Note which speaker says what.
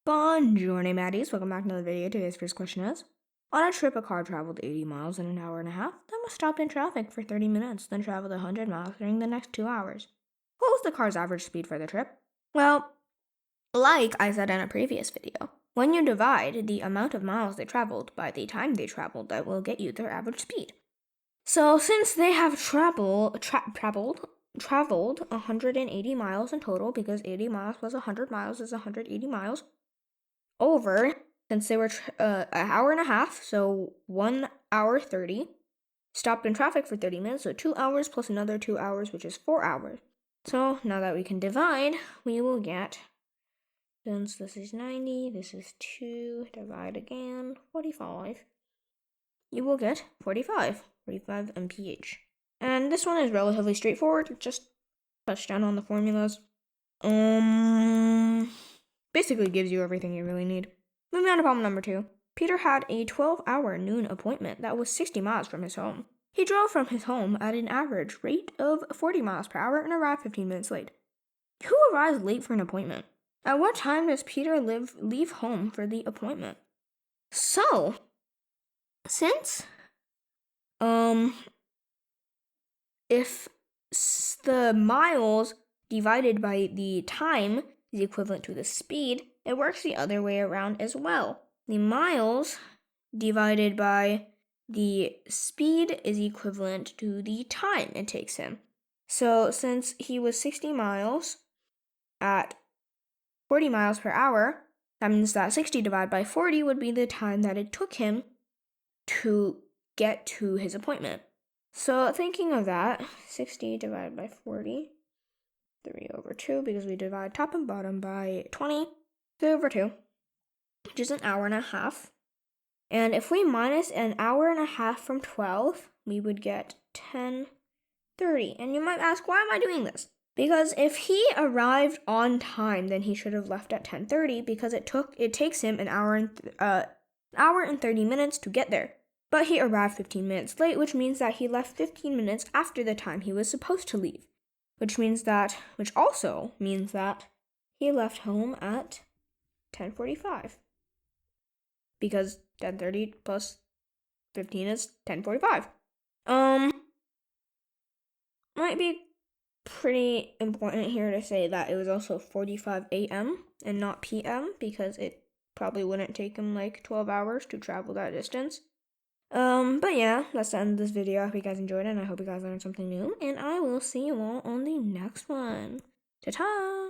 Speaker 1: Buongiorno, Maddies. Welcome back to another video. Today's first question is, on a trip, a car traveled 80 miles in an hour and a half, then was stopped in traffic for 30 minutes, then traveled 100 miles during the next 2 hours. What was the car's average speed for the trip? Well, like I said in a previous video, when you divide the amount of miles they traveled by the time they traveled, that will get you their average speed. So since they have traveled 180 miles in total, because 80 miles plus 100 miles is 180 miles, over, since they were an hour and a half, so 1 hour 30, stopped in traffic for 30 minutes, so 2 hours plus another 2 hours, which is 4 hours. So now that we can divide, we will get, since this is 90, this is 2, divide again, 45. You will get 45 mph. And this one is relatively straightforward, just touch down on the formulas. Basically gives you everything you really need. Moving on to problem number 2. Peter had a 12-hour noon appointment that was 60 miles from his home. He drove from his home at an average rate of 40 miles per hour and arrived 15 minutes late. Who arrives late for an appointment? At what time does Peter leave home for the appointment? So, since, if the miles divided by the time is equivalent to the speed, it works the other way around as well. The miles divided by the speed is equivalent to the time it takes him. So since he was 60 miles at 40 miles per hour, that means that 60 divided by 40 would be the time that it took him to get to his appointment. So thinking of that, 60 divided by 40, 3 over 2, because we divide top and bottom by 20, 3 over 2, which is an hour and a half. And if we minus an hour and a half from 12, we would get 10:30. And you might ask, why am I doing this? Because if he arrived on time, then he should have left at 10:30, because it takes him an hour and 30 minutes to get there. But he arrived 15 minutes late, which means that he left 15 minutes after the time he was supposed to leave. Which also means that he left home at 10:45. Because 10:30 plus 15 is 10:45. Might be pretty important here to say that it was also 45 a.m. and not p.m. because it probably wouldn't take him like 12 hours to travel that distance. But yeah, that's the end of this video. I hope you guys enjoyed it, and I hope you guys learned something new, and I will see you all on the next one. Ta-ta!